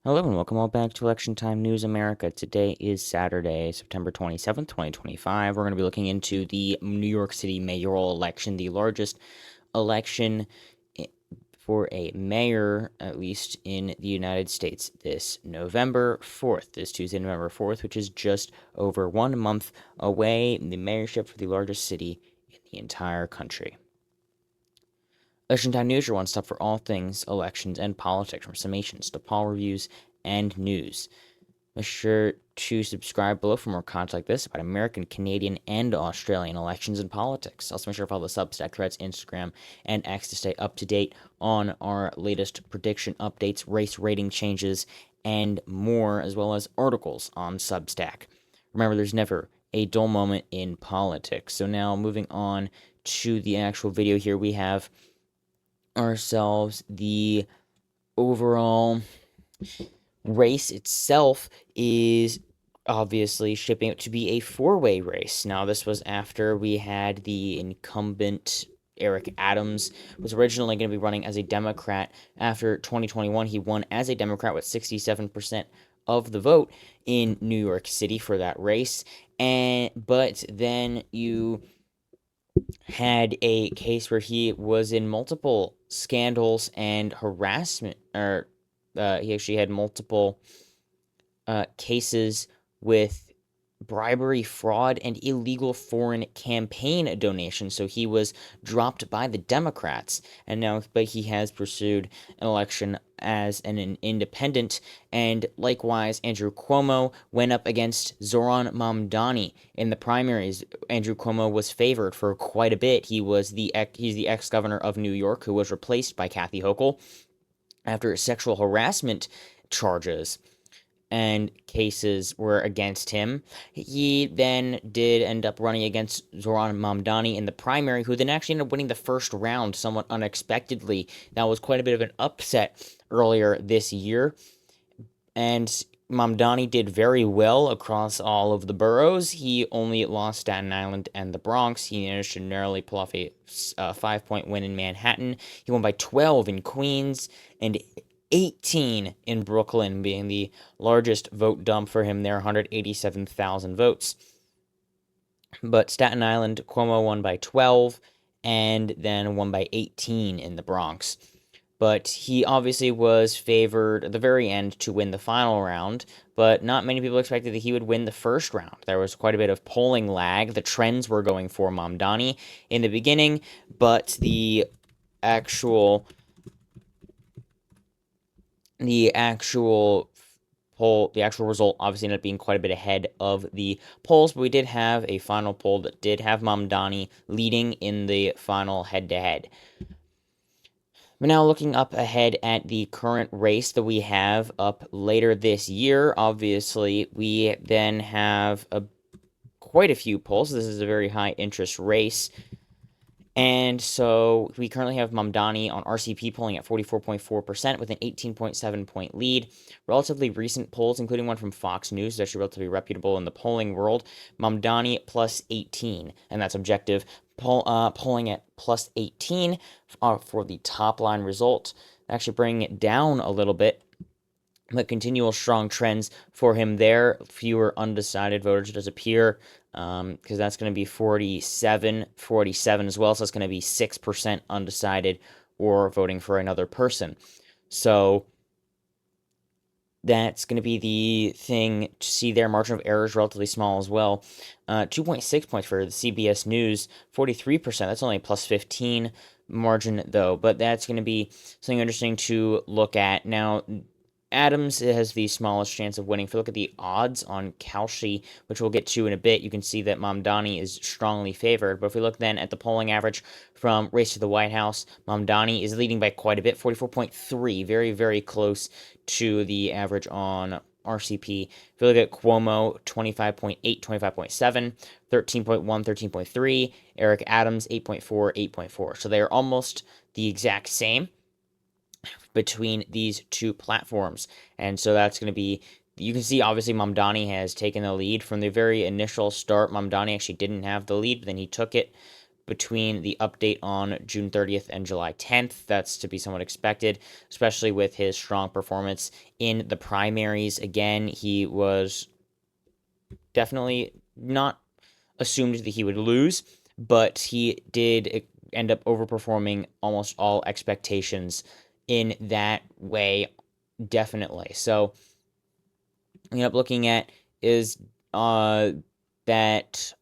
Hello and welcome all back to Election Time News America. Today is Saturday, September 27th, 2025. We're going to be looking into the New York City mayoral election, the largest election for a mayor, at least in the United States, this November 4th, this Tuesday, November 4th, which is just over 1 month away, the mayorship for the largest city in the entire country. Election Time News, your one stop for all things elections and politics, from summations to poll reviews and news. Make sure to subscribe below for more content like this about American, Canadian, and Australian elections and politics. Also, make sure to follow the Substack, Threads, Instagram, and X to stay up to date on our latest prediction updates, race rating changes, and more, as well as articles on Substack. Remember, there's never a dull moment in politics. So now, moving on to the actual video here, we have ourselves the overall race itself is obviously shaping up to be a four-way race. Now, this was after we had the incumbent Eric Adams was originally going to be running as a Democrat. After 2021, he won as a Democrat with 67% of the vote in New York City for that race. But then you had a case where he was in multiple scandals and harassment, or he actually had multiple cases with bribery, fraud, and illegal foreign campaign donations. So he was dropped by the Democrats, but he has pursued an election as an independent. And likewise, Andrew Cuomo went up against Zoran Mamdani in the primaries. Andrew Cuomo was favored for quite a bit. He's the ex-governor of New York who was replaced by Kathy Hochul after sexual harassment charges and cases were against him. He then did end up running against Zoran Mamdani in the primary, who then actually ended up winning the first round somewhat unexpectedly. That was quite a bit of an upset earlier this year. And Mamdani did very well across all of the boroughs. He only lost Staten Island and the Bronx. He managed to narrowly pull off a 5-point win in Manhattan. He won by 12 in Queens and 18 in Brooklyn, being the largest vote dump for him there, 187,000 votes. But Staten Island, Cuomo won by 12 and then won by 18 in the Bronx. But he obviously was favored at the very end to win the final round, but not many people expected that he would win the first round. There was quite a bit of polling lag. The trends were going for Mamdani in the beginning, but the actual result obviously ended up being quite a bit ahead of the polls, but we did have a final poll that did have Mamdani leading in the final head-to-head. We're now looking up ahead at the current race that we have up later this year. Obviously, we then have quite a few polls. This is a very high interest race. And so we currently have Mamdani on RCP polling at 44.4% with an 18.7-point lead. Relatively recent polls, including one from Fox News, is actually relatively reputable in the polling world. Mamdani plus 18, and that's objective. Polling at plus 18 for the top line result. Actually bringing it down a little bit. But continual strong trends for him there. Fewer undecided voters does appear, because that's going to be 47 as well. So it's going to be 6% undecided or voting for another person. So that's going to be the thing to see there. Margin of error is relatively small as well. 2.6 points for the CBS News, 43%. That's only a plus 15 margin, though. But that's going to be something interesting to look at. Now, Adams has the smallest chance of winning. If you look at the odds on Kalshi, which we'll get to in a bit, you can see that Mamdani is strongly favored. But if we look then at the polling average from race to the White House, Mamdani is leading by quite a bit, 44.3, very, very close to the average on RCP. If you look at Cuomo, 25.8, 25.7, 13.1, 13.3, Eric Adams, 8.4, 8.4. So they are almost the exact same between these two platforms. And so that's going to be, you can see obviously Mamdani has taken the lead from the very initial start. Mamdani actually didn't have the lead, but then he took it. between the update on June 30th and July 10th. That's to be somewhat expected, especially with his strong performance in the primaries. Again, he was definitely not assumed that he would lose, but he did end up overperforming almost all expectations in that way, definitely. So, we end up looking at is that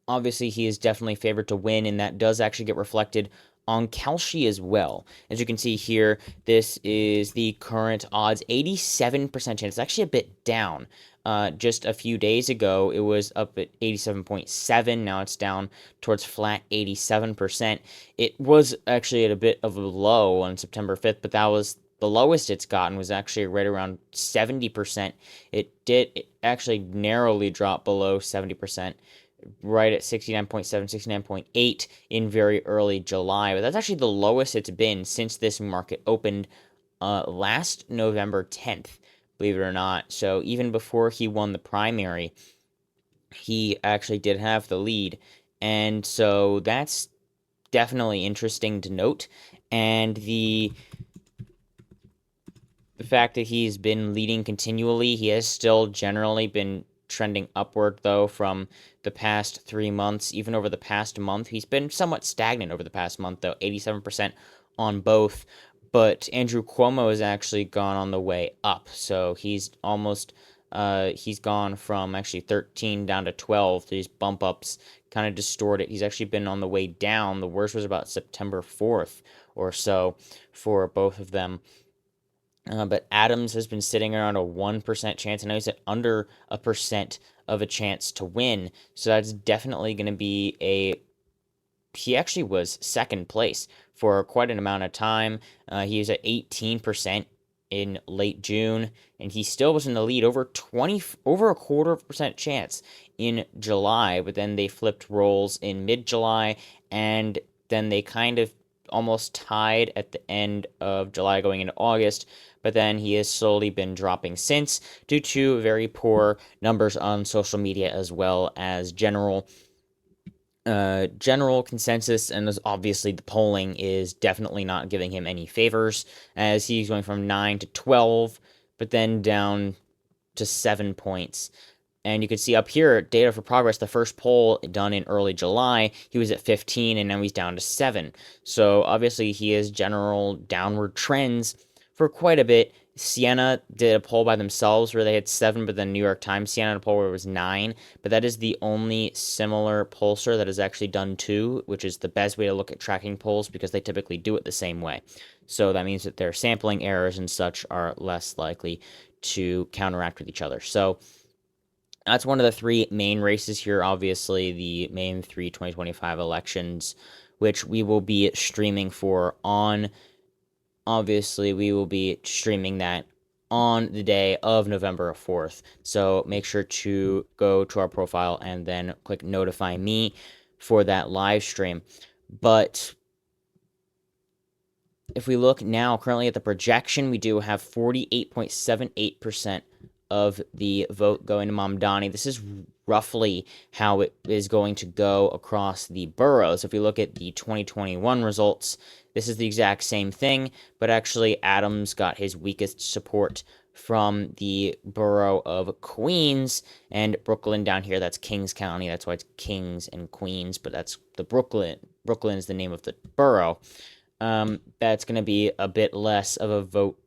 obviously he is definitely favored to win, and that does actually get reflected on Kalshi as well. As you can see here, this is the current odds, 87% chance. It's actually a bit down. Just a few days ago, it was up at 87.7. Now it's down towards flat 87%. It was actually at a bit of a low on September 5th, but that was the lowest it's gotten was actually right around 70%. It actually narrowly dropped below 70%, right at 69.7, 69.8 in very early July. But that's actually the lowest it's been since this market opened last November 10th, believe it or not. So even before he won the primary, he actually did have the lead. And so that's definitely interesting to note. And the fact that he's been leading continually, he has still generally been trending upward, though, from the past 3 months. Even over the past month, he's been somewhat stagnant over the past month, though, 87% on both. But Andrew Cuomo has actually gone on the way up, so he's gone from actually 13 down to 12. These bump ups kind of distort it. He's actually been on the way down. The worst was about September 4th or so for both of them. But Adams has been sitting around a 1% chance. I know he's at under a percent of a chance to win. So that's definitely going to be he actually was second place for quite an amount of time. He was at 18% in late June, and he still was in the lead over a quarter of a percent chance in July. But then they flipped roles in mid-July, and then they kind of almost tied at the end of July going into August. But then he has slowly been dropping since due to very poor numbers on social media, as well as general consensus, and obviously the polling is definitely not giving him any favors, as he's going from 9 to 12, but then down to 7 points. And you can see up here, data for progress, the first poll done in early July, he was at 15, and now he's down to 7. So obviously he has general downward trends for quite a bit. Siena did a poll by themselves where they had 7, but then New York Times Siena had a poll where it was 9. But that is the only similar pollster that has actually done 2, which is the best way to look at tracking polls because they typically do it the same way. So that means that their sampling errors and such are less likely to counteract with each other. So that's one of the 3 main races here, obviously, the main 3 2025 elections, which we will be streaming for on. Obviously, we will be streaming that on the day of November 4th. So make sure to go to our profile and then click notify me for that live stream. But if we look now currently at the projection, we do have 48.78% of the vote going to Mamdani. This is roughly how it is going to go across the boroughs. If we look at the 2021 results, this is the exact same thing, but actually Adams got his weakest support from the borough of Queens and Brooklyn down here. That's Kings County. That's why it's Kings and Queens, but that's the Brooklyn. Brooklyn is the name of the borough. That's going to be a bit less of a vote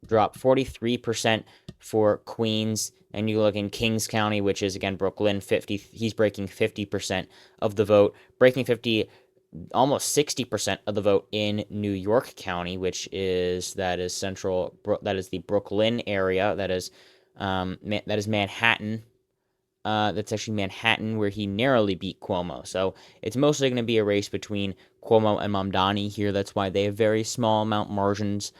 drop, 43% for Queens. And you look in Kings County, which is again Brooklyn, 50. He's breaking 50% of the vote, breaking 50, almost 60% of the vote in New York County, which is central. That is the Brooklyn area. That is Manhattan. That's actually Manhattan, where he narrowly beat Cuomo. So it's mostly going to be a race between Cuomo and Mamdani here. That's why they have very small amount margins.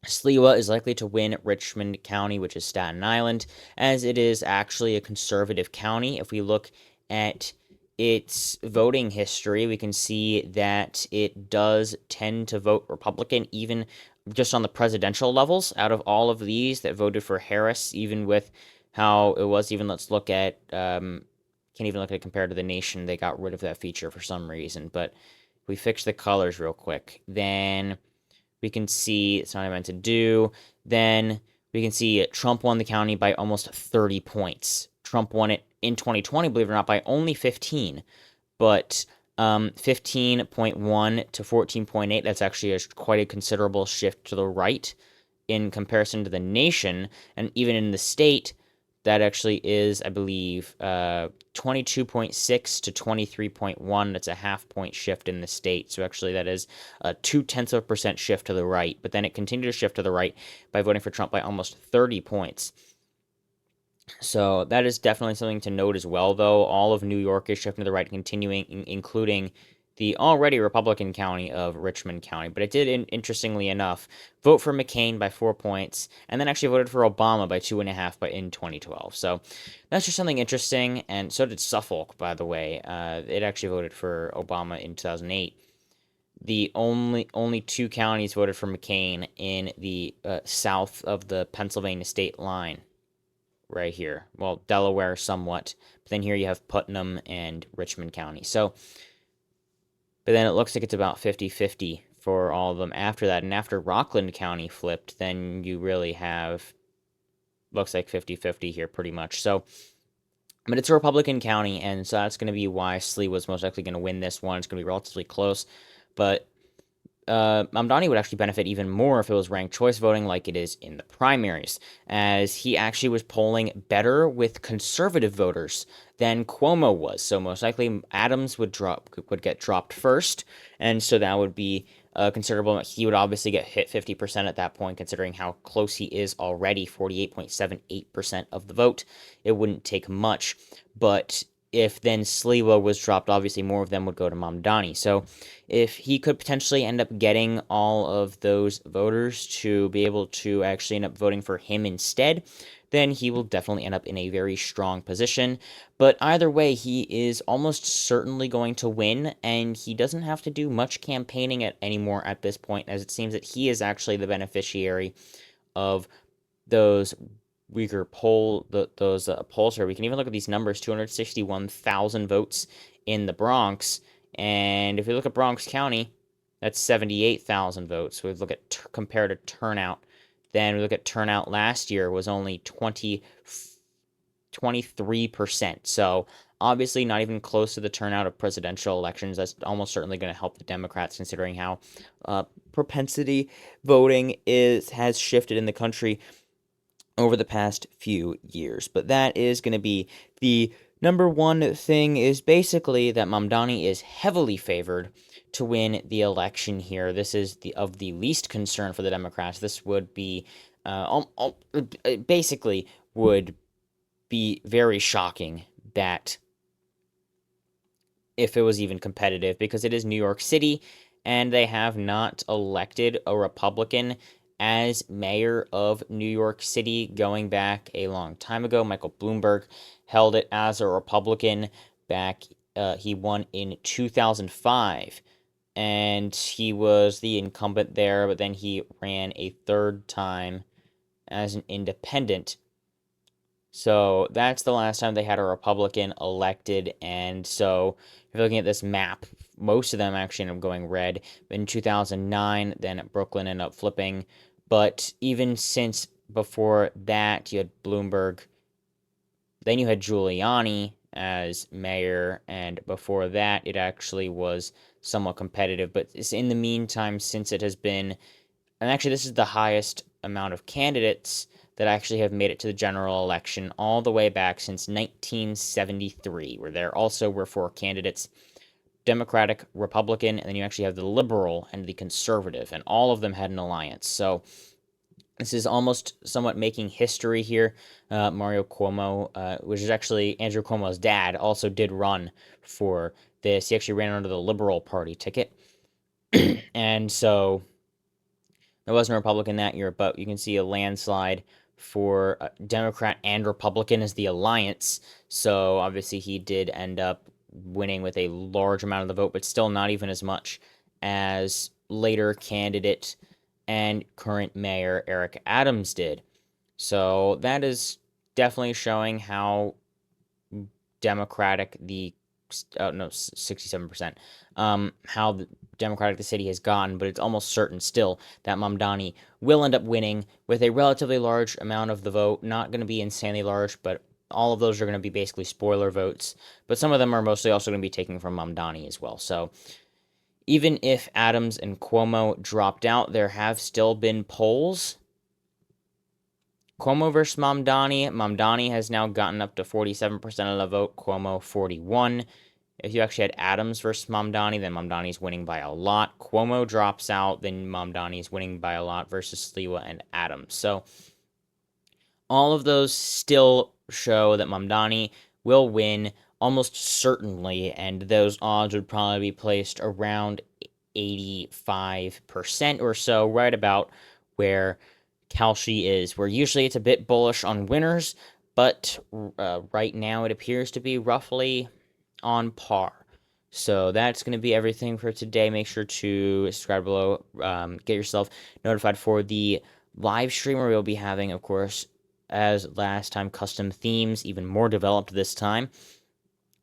Sliwa is likely to win Richmond County, which is Staten Island, as it is actually a conservative county. If we look at its voting history, we can see that it does tend to vote Republican, even just on the presidential levels. Out of all of these that voted for Harris, even with how it was, even let's look at Can't even look at it compared to the nation. They got rid of that feature for some reason. But if we fix the colors real quick, then we can see it's not meant to do. Then we can see Trump won the county by almost 30 points. Trump won it in 2020, believe it or not, by only 15. But 15.1 to 14.8, that's actually quite a considerable shift to the right in comparison to the nation. And even in the state, that actually is, I believe, 22.6 to 23.1. That's a half point shift in the state. So actually, that is a 0.2% shift to the right. But then it continued to shift to the right by voting for Trump by almost 30 points. So that is definitely something to note as well, though. All of New York is shifting to the right, continuing, including the already Republican county of Richmond County. But it did, interestingly enough, vote for McCain by 4 points, and then actually voted for Obama by 2.5 in 2012. So that's just something interesting. And so did Suffolk, by the way. It actually voted for Obama in 2008. The only two counties voted for McCain in the south of the Pennsylvania state line. Right here. Well, Delaware somewhat, but then here you have Putnam and Richmond County. So, but then it looks like it's about 50-50 for all of them after that. And after Rockland County flipped, then you really have, looks like 50-50 here pretty much. So, but it's a Republican county, and so that's going to be why Slee was most likely going to win this one. It's going to be relatively close, but Mamdani would actually benefit even more if it was ranked choice voting like it is in the primaries, as he actually was polling better with conservative voters than Cuomo was. So most likely Adams would get dropped first, and so that would be considerable. He would obviously get hit 50% at that point, considering how close he is already, 48.78% of the vote. It wouldn't take much, but if then Sliwa was dropped, obviously more of them would go to Mamdani. So if he could potentially end up getting all of those voters to be able to actually end up voting for him instead, then he will definitely end up in a very strong position. But either way, he is almost certainly going to win, and he doesn't have to do much campaigning anymore at this point, as it seems that he is actually the beneficiary of those weaker polls here. We can even look at these numbers: 261,000 votes in the Bronx, and if we look at Bronx County, that's 78,000 votes. So we look at comparative turnout. Then we look at turnout last year was only 23%. So obviously not even close to the turnout of presidential elections. That's almost certainly going to help the Democrats, considering how propensity voting has shifted in the country over the past few years. But that is going to be the number one thing, is basically that Mamdani is heavily favored to win the election here. This is of the least concern for the Democrats. This would be basically would be very shocking that if it was even competitive, because it is New York City and they have not elected a Republican as mayor of New York City going back a long time ago. Michael Bloomberg held it as a Republican back. He won in 2005, and he was the incumbent there, but then he ran a third time as an independent. So that's the last time they had a Republican elected, and so if you're looking at this map, most of them actually end up going red. In 2009, then Brooklyn ended up flipping, but even since before that, you had Bloomberg, then you had Giuliani as mayor, and before that, it actually was somewhat competitive. But in the meantime, since it has been, and actually this is the highest amount of candidates that actually have made it to the general election all the way back since 1973, where there also were 4 candidates: Democratic, Republican, and then you actually have the Liberal and the Conservative, and all of them had an alliance. So this is almost somewhat making history here. Mario Cuomo, which is actually Andrew Cuomo's dad, also did run for this. He actually ran under the Liberal Party ticket. And so there wasn't a Republican that year, but you can see a landslide for Democrat and Republican as the alliance. So obviously he did end up winning with a large amount of the vote, but still not even as much as later candidate and current mayor Eric Adams did. So that is definitely showing how Democratic the 67%, how the Democratic the city has gotten, but it's almost certain still that Mamdani will end up winning with a relatively large amount of the vote. Not going to be insanely large, but all of those are going to be basically spoiler votes. But some of them are mostly also going to be taken from Mamdani as well. So even if Adams and Cuomo dropped out, there have still been polls. Cuomo versus Mamdani. Mamdani has now gotten up to 47% of the vote, Cuomo 41%. If you actually had Adams versus Mamdani, then Mamdani's winning by a lot. Cuomo drops out, then Mamdani's winning by a lot versus Sliwa and Adams. So all of those still show that Mamdani will win almost certainly, and those odds would probably be placed around 85% or so, right about where Kalshi is, where usually it's a bit bullish on winners, but right now it appears to be roughly on par. So that's going to be everything for today. Make sure to subscribe below. Get yourself notified for the live stream where we'll be having, of course, as last time, custom themes, even more developed this time,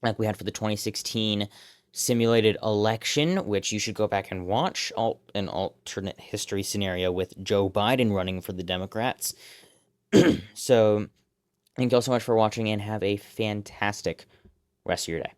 like we had for the 2016 simulated election, which you should go back and watch, an alternate history scenario with Joe Biden running for the Democrats. So thank you all so much for watching, and have a fantastic rest of your day.